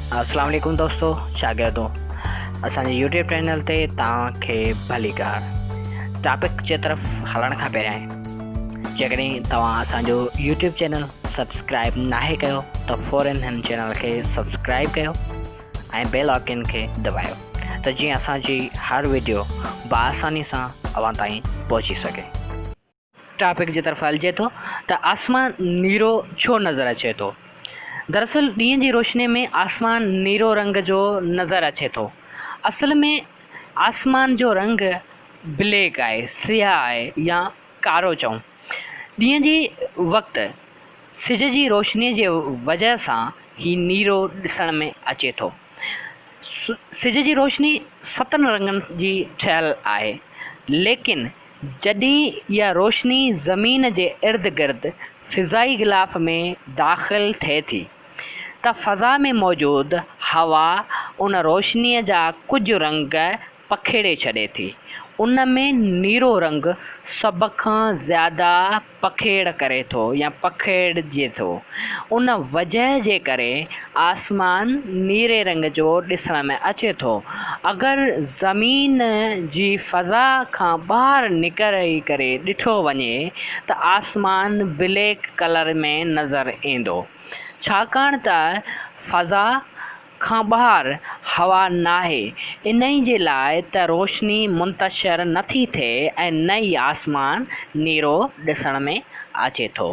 अस्सलाम वालेकुम दोस्तों, शागिर्दो असांजे यूट्यूब चैनल ते तव्हांखे भली कार। टॉपिक जे तरफ़ हलण खां पहिरियां जेकॾहिं तव्हां असांजो यूट्यूब चैनल सब्सक्राइब नाहे कयो त फ़ौरन हिन चैनल खे सब्सक्राइब कयो ऐं बेल आइकन खे दबायो त जीअं असांजी हर वीडियो बआसानी सां अव्हां ताईं पहुची सघे। टॉपिक जे तरफ़ हलिजे थो त आसमान नीरो छो नज़र अचे थो। दरअसल ॾींहं जी रोशनी में आसमान नीरो रंग जो नज़र अचे थो। असल में आसमान जो रंग ब्लैक आहे, सियाह आहे या कारो चऊं। ॾींहं जी वक़्तु सिज जी रोशनीअ जे वजह सां ही नीरो ॾिसण में अचे थो। सिज जी रोशनी 7 रंगनि जी ठहियलु आहे, लेकिन जॾहिं इहा रोशनी ज़मीन जे इर्द गिर्द फ़िज़ाई गिलाफ़ में दाख़िल थिए थी त फ़ज़ा में मौजूदु हवा उन रोशनीअ जा कुझु रंग पखेड़े छॾे थी। उन में नीरो रंग सभ खां ज़्यादा पखेड़ करे थो या पखेड़िजे थो। उन वजह जे करे आसमान नीरे रंग जो ॾिसण में अचे थो। अगरि ज़मीन जी फ़ज़ा खां ॿाहिरि निकिरी करे ॾिठो वञे त आसमान ब्लैक कलर में नज़र ईंदो, छाकाणि त फ़ज़ा खां ॿाहिरि हवा नाहे। इन ई जे लाइ त रोशनी मुंतशिर नथी थिए ऐं न ई आसमान नीरो ॾिसण में अचे थो।